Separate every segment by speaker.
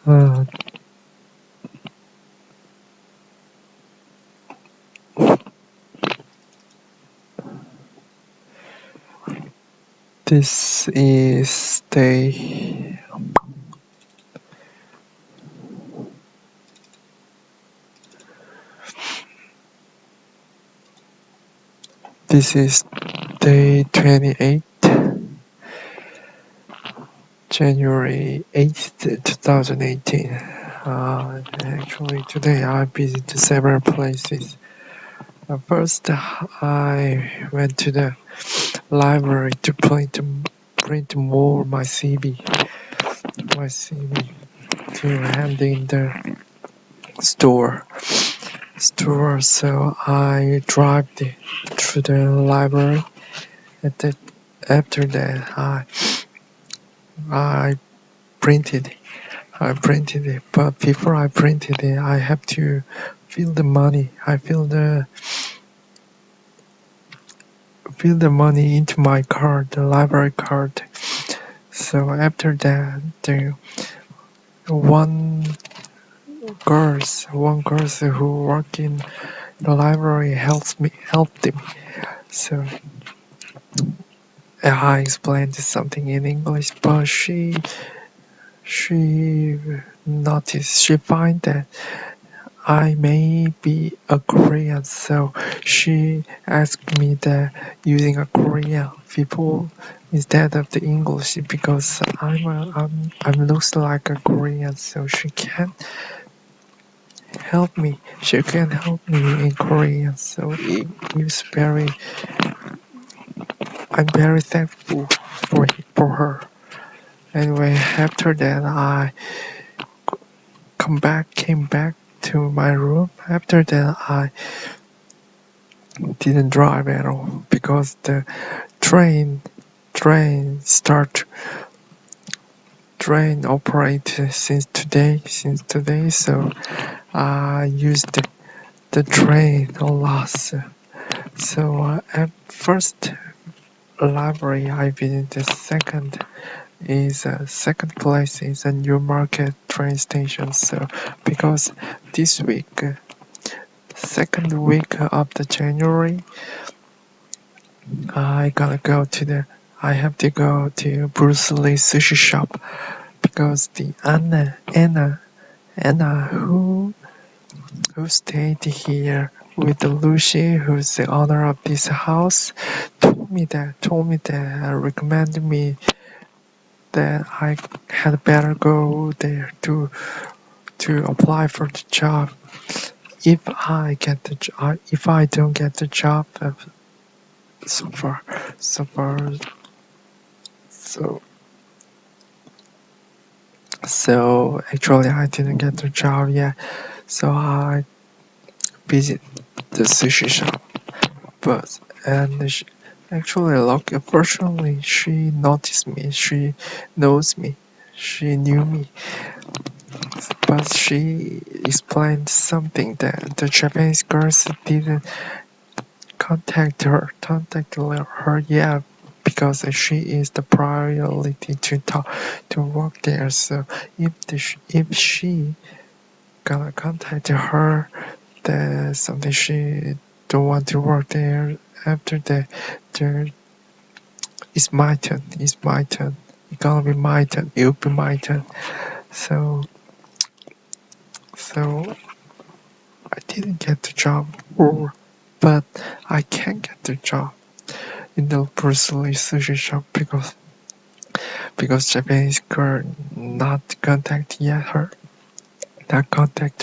Speaker 1: Uh, this is day. This is day 28, January 8th, 2018. Actually, today I visited several places. First, I went to the library to print more my CV to hand in the store. So I drive to the library. After that, I printed I printed it, but before I printed it, I have to fill the money. I fill the money into my card, the library card. So after that, the one one girl who work in the library helped me. So I explained something in English, but she noticed, she find that I may be a Korean, so she asked me that using a Korean people instead of the English because I'm looks like a Korean, so she can help me. She can help me in Korean, so it's very. I'm very thankful for her. Anyway, after that, I came back to my room. After that, I didn't drive at all because the train train start train operate since today, so I used the train a lot. So at first library I visited, second place is a Newmarket train station. So because this week, second week of the January, I have to go to Bruce Lee sushi shop because the Anna who stayed here with Lucy, who's the owner of this house, recommended me that I had better go there to apply for the job. If I don't get the job, so far, so far, so so actually I didn't get the job yet. So I visit the sushi shop, but and she, actually, fortunately, she noticed me. She knows me. She knew me, but she explained something that the Japanese girls didn't contact her yet because she is the priority to work there. So if she gonna contact her, that something she don't want to work there. After that, there it's my turn. It's my turn. It's gonna be my turn. It'll be my turn. So I didn't get the job, but I can get the job in the Bruce Lee sushi shop because Japanese girl not contact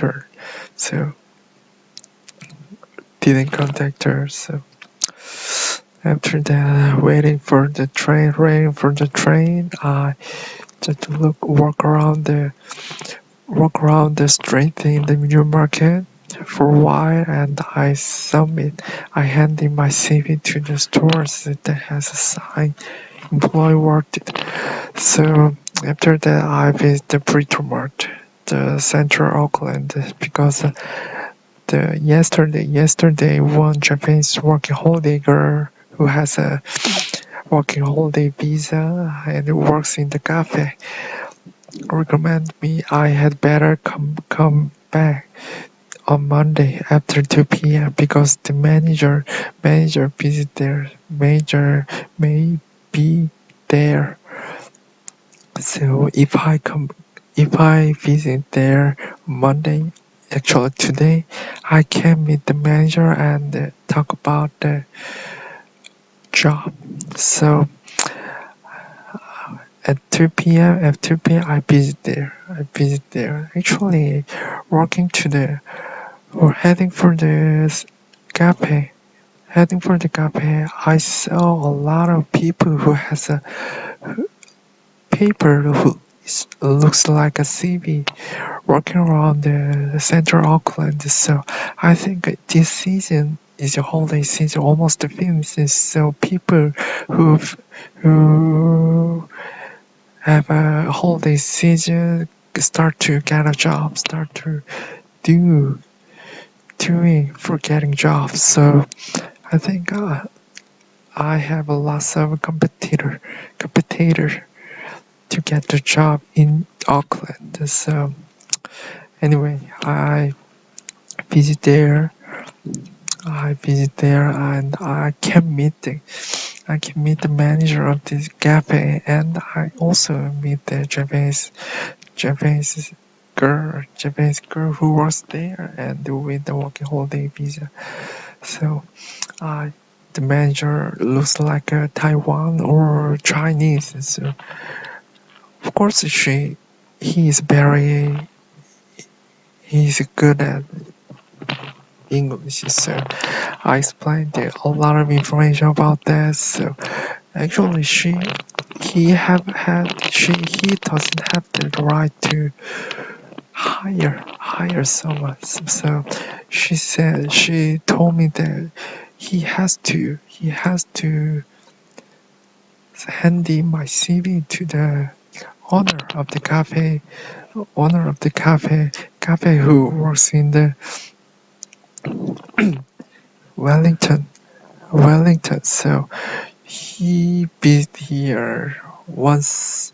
Speaker 1: her, so didn't contact her. So after that, waiting for the train, I just walk around the street in the new market for a while, and I hand in my CV to the stores that has a sign employee wanted. So after that, I visit the Britomart, the Central Auckland, because the yesterday one Japanese working holiday girl who has a working holiday visa and works in the cafe recommend me I had better come back on Monday after 2 p.m. because the manager visit there manager may be there. So if I visit there Monday, actually today, I can meet the manager and talk about the job. So at 2 p.m. I visit there. Actually, walking to the or heading for the cafe. Heading for the cafe, I saw a lot of people who has a paper who looks like a CV walking around the central Auckland. So I think this season is a holiday season, almost finished. So people who who have a holiday season start to get a job, start to do doing for getting jobs. So I think I have a lot of competitor to get the job in Auckland. So anyway, visit there. I visit there and I can meet the manager of this cafe and I also meet the Japanese girl who works there and with the working holiday visa. So I the manager looks like a Taiwan or Chinese. So of course he is very he's good at English. So I explained a lot of information about that. So actually he doesn't have the right to hire someone. So she told me that he has to hand in my CV to the owner of the cafe who works in the Wellington. So he be here once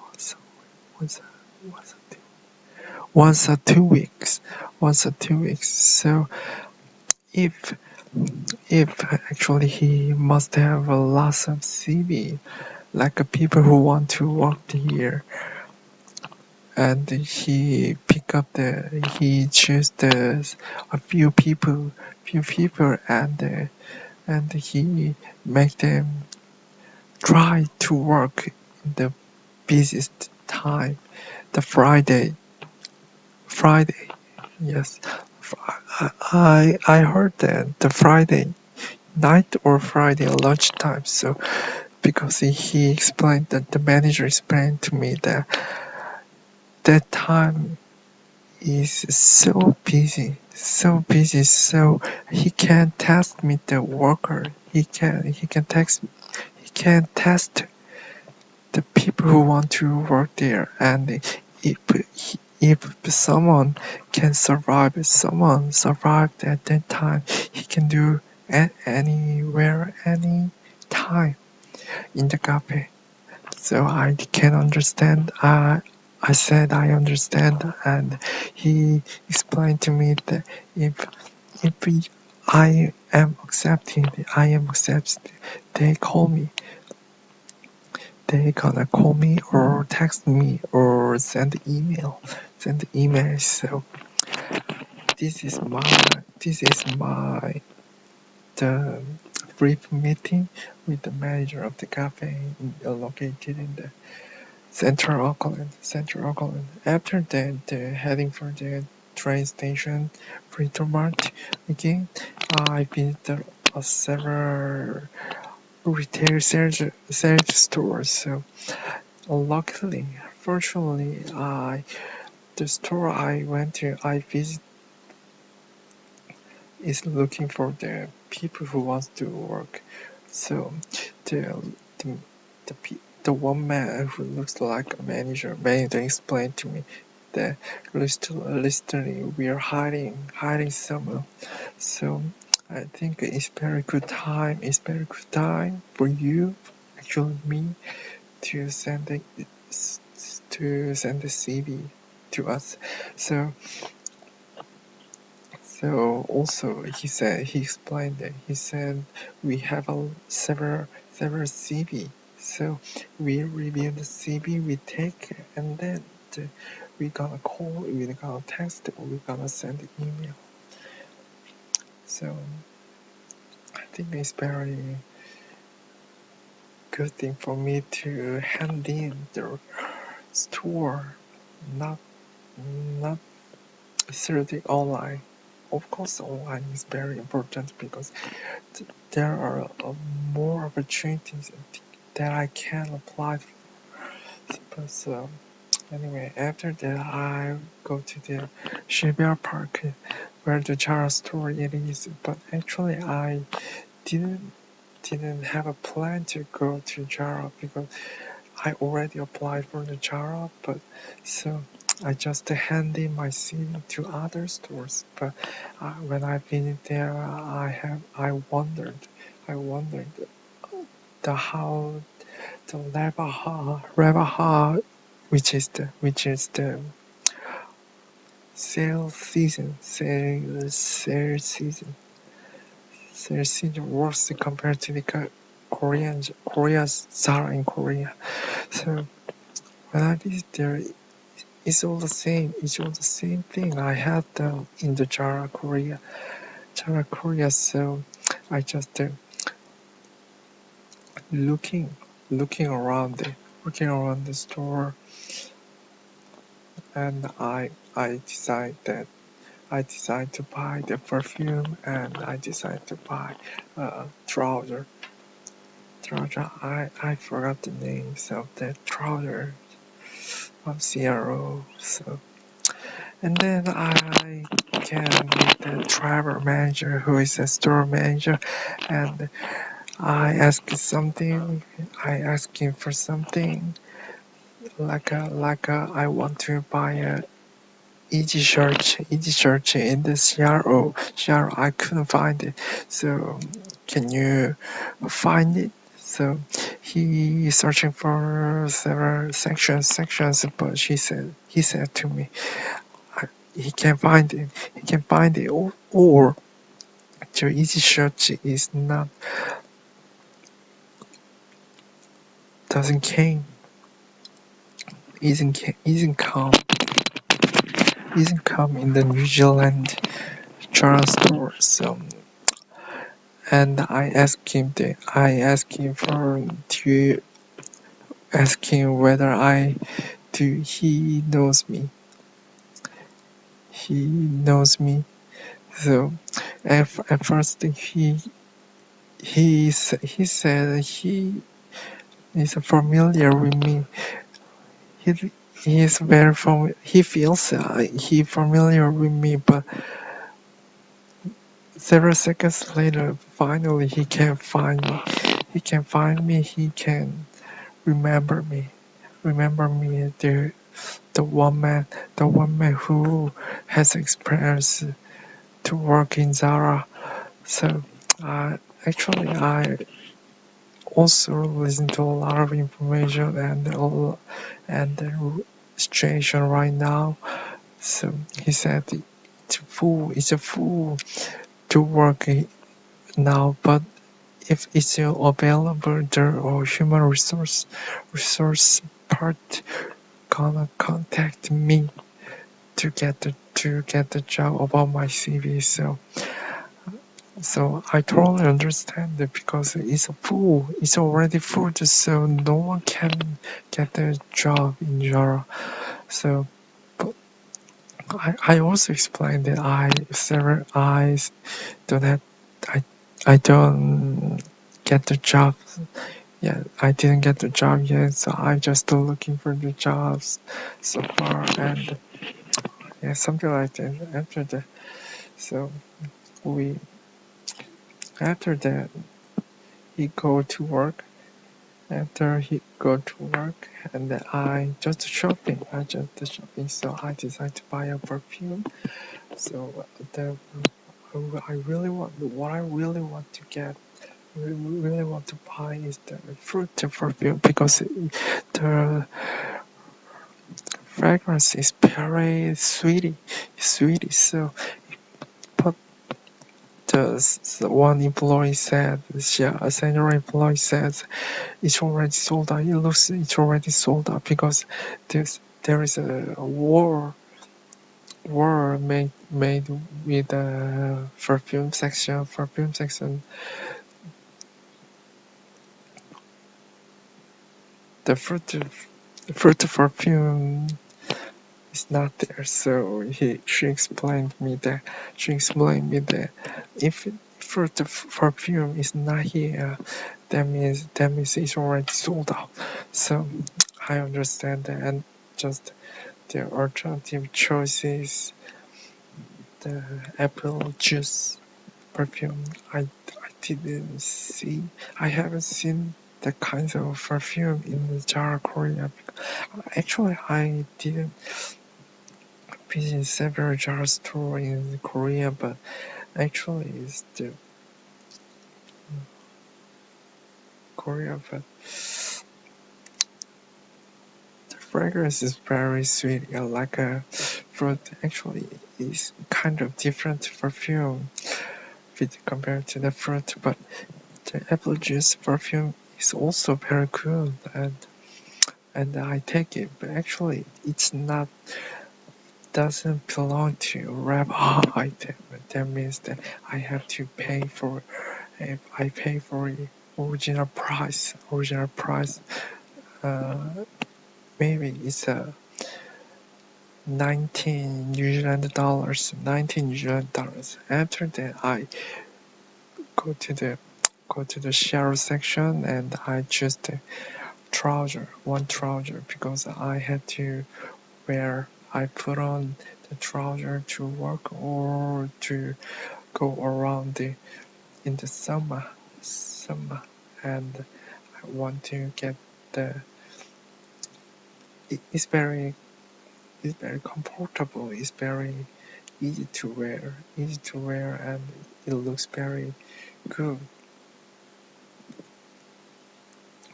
Speaker 1: once once once or 2 weeks. Once or 2 weeks. So if if actually he must have a lot of CV, like people who want to work here, and he choose a few people, and he make them try to work in the busiest time, the Friday. Yes, I heard that the Friday night or Friday lunchtime. So because he explained that the manager explained to me that that time is so busy. So he can test me the worker. He can test the people who want to work there, and if someone survived at that time, he can do anywhere, any time in the cafe. So I can understand. I said I understand, and he explained to me that if I am accepted, they call me. They gonna call me or text me or send email. So this is my the brief meeting with the manager of the cafe located in the Central Auckland. After that, heading for the train station, Britomart again. I visited several retail sales stores. So luckily, fortunately, the store I went to, I visit is looking for the people who wants to work. So the the the one man who looks like a manager explained to me that literally we are hiding someone. So I think it's very good time. It's very good time for you, actually me, to send the CV to us. So also he explained that he said we have several CV. So we review the CV we take, and then we gonna call, we gonna text, or we gonna send an email. So I think it's very good thing for me to hand in the store, not not through the online. Of course, online is very important because there are more opportunities that I can apply for. But anyway, after that, I go to the Shibuya Park where the Chara store it is. But actually, I didn't have a plan to go to Chara because I already applied for the Chara. But so I just hand in my CV to other stores. But when I visited there, I wondered the how the Rebaha, which is the sales season works compared to the Korea's Zara in Korea. So when I visit there, it's all the same. It's all the same thing I had in the Zara Korea. So I just looking around the store, and I decide to buy the perfume, and I decide to buy trouser. I forgot the names of the trouser of CRO. So and then I can meet the travel manager who is a store manager, and I ask him for something I want to buy a easy search in the CRO. I couldn't find it. So can you find it? So he is searching for several sections, but he said to me, he can find it. Or the easy search is not doesn't came isn't come in the New Zealand Chara store. So and I asked him whether he knows me. He knows me. So at first he said he is familiar with me. He is very he feels he familiar with me, but several seconds later, finally he can find me. He can find me. He can remember me. The one man who has experience to work in Zara. So actually, I also listen to a lot of information and the situation right now. So he said it's a fool to work now, but if it's available, there or human resource part gonna contact me to get the job about my CV. So I totally understand it because it's a full. It's already full, so no one can get the job in Java. So but I also explained that I don't have I don't get the job. Yeah, I didn't get the job yet, so I'm just still looking for the jobs so far, and yeah, something like that. So we after that he go to work. After he go to work, and I just shopping. So I decided to buy a perfume. So the I really want what I really want to get really want to buy is the fruit perfume because the fragrance is very sweet. So, but the one employee said, yeah, a senior employee says it's already sold out. It looks it's already sold out because there is a war made with the perfume section. The fruit perfume is not there. So she explained me that if fruit perfume is not here, that means it's already sold out. So I understand that, and just the alternative choices, the apple juice perfume. I didn't see. I haven't seen the kinds of perfume in the Zara Korea. Actually, I didn't visit several Zara stores in Korea, but actually it's the Korea, but the fragrance is very sweet, like a fruit. Actually, it's kind of different perfume compared to the fruit, but the apple juice perfume is also very good, and I take it, but actually it's not doesn't belong to wrap item. That means that I have to pay for if I pay for the original price. Maybe it's a 19 New Zealand dollars. 19 New Zealand dollars. After that, I go to the share section and I choose the one trouser because I had to wear. I put on the trouser to work or to go around in the summer, and I want to get the. It's very comfortable. It's very easy to wear, and it looks very good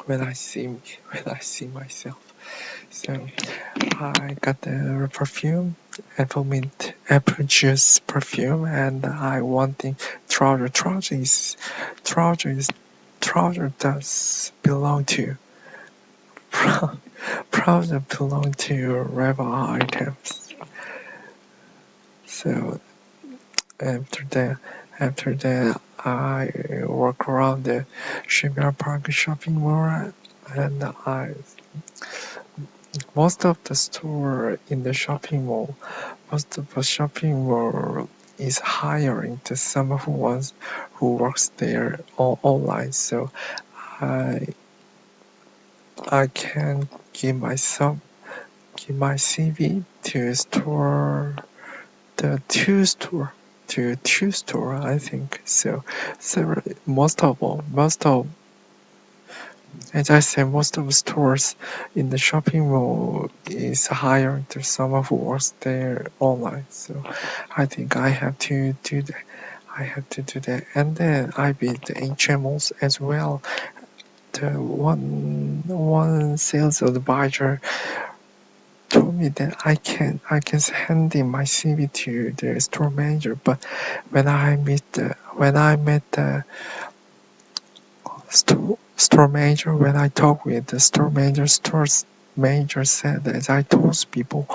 Speaker 1: when I see myself. So I got the perfume, apple juice perfume, and I want the trouser. Trouser does belong to trouser belong to rival items. So after that, I walk around the Shibuya Park shopping mall, and most of the store in the shopping mall, is hiring the someone who works there online. So I I can give my CV to two store, I think. So as I said, most of the stores in the shopping mall is hiring to someone who works there online. So I think I have to do that. And then I visit the HMOs as well. The one sales advisor told me that I can send in my CV to the store manager, but when I met the store manager, when I talked with the store manager said that I told people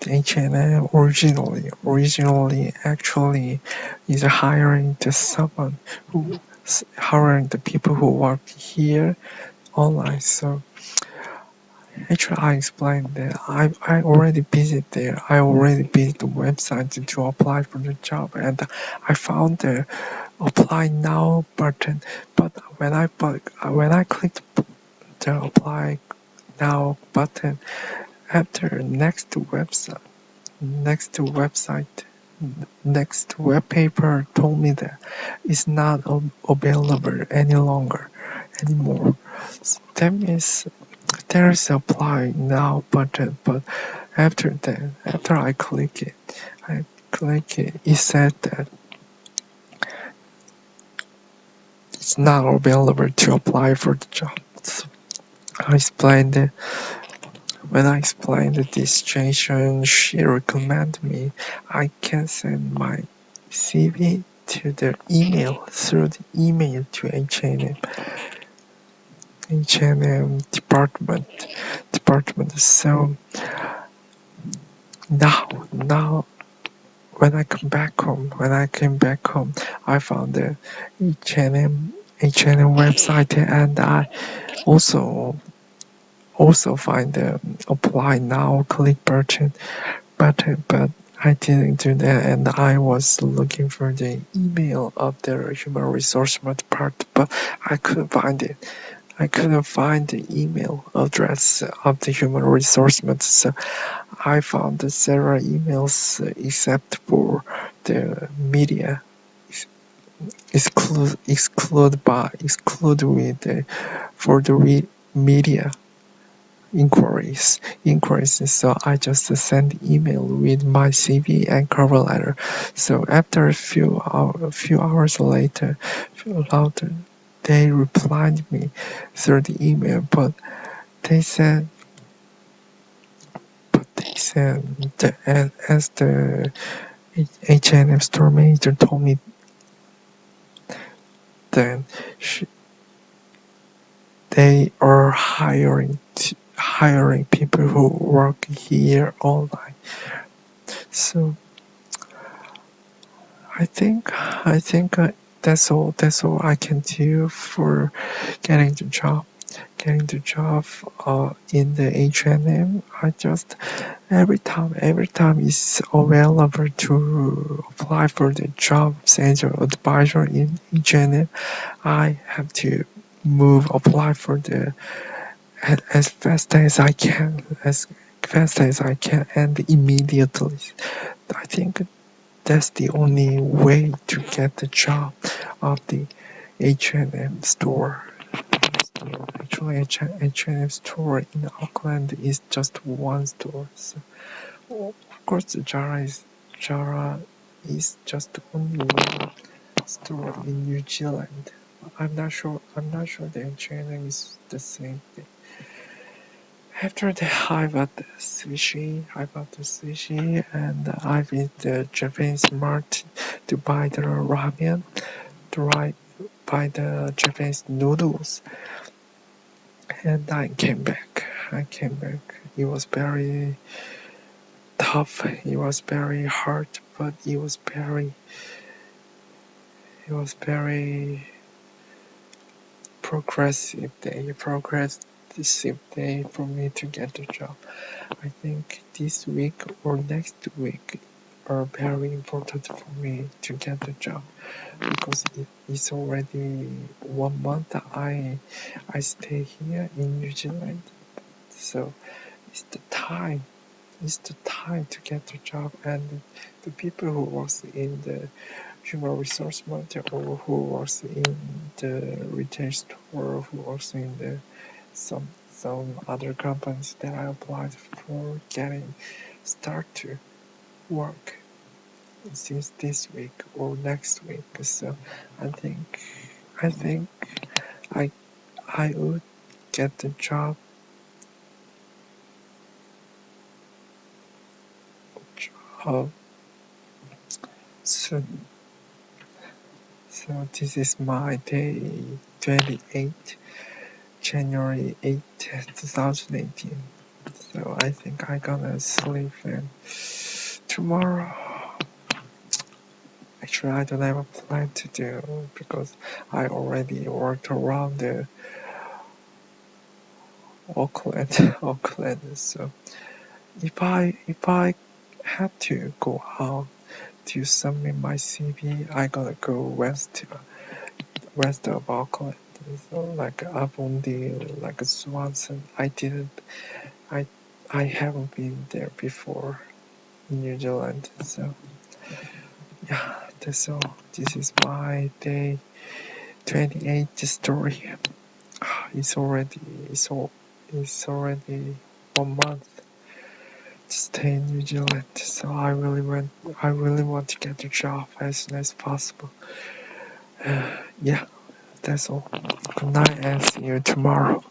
Speaker 1: the H&M originally actually is hiring the people who work here online. So actually, I explained that I already visit there. I already visit the website to apply for the job, and I found the apply now button. But when I clicked the apply now button, after next web paper told me that it's not available any longer anymore. So that means there is apply now button, but after I click it, it said that it's not available to apply for the job. So I explained it. When I explained this situation, she recommended me I can send my CV to the email through the email to H&M department. So now when I came back home, I found the H&M website, and I also find the apply now click button, but I didn't do that, and I was looking for the email of the human resource part, but I couldn't find it. I couldn't find the email address of the human resource, so I found several emails except for the media exclude with for the media inquiries. So I just sent email with my CV and cover letter. So after a few hours later, they replied me through the email, but they said that as the H&M store manager told me, then they are hiring people who work here online. So I think that's all I can do for getting the job. In the H&M, I just every time it's available to apply for the job sales advisor in H&M, I have to apply for the as fast as I can, and immediately. I think that's the only way to get the job of the H&M store. Actually, H&M store in Auckland is just one store. So, of course, Zara is just only one store in New Zealand. I'm not sure the H&M is the same thing. After that, I bought the sushi, and I went to the Japanese market to buy the ramen, to buy the Japanese noodles. And I came back. It was very tough. It was very hard, but it was very progressive day for me to get the job. I think this week or next week are very important for me to get the job, because it's already 1 month I stay here in New Zealand. So it's the time to get the job, and the people who works in the human resource manager, or who works in the retail store, who works in the some other companies that I applied for getting start to work since this week or next week. So I think I would get the job soon. So this is my day 28, January 8, 2018. So I think I'm gonna sleep, and tomorrow, actually I don't have a plan to do, because I already worked around the Auckland. So if I have to go out to submit my CV, I gotta go west of Auckland. So like Avondale, like Swanson. I haven't been there before in New Zealand. So yeah, that's all. This is my day 28 story. It's already 1 month to stay in New Zealand. So I really want to get a job as soon as possible. Yeah, That's all. Good night and see you tomorrow.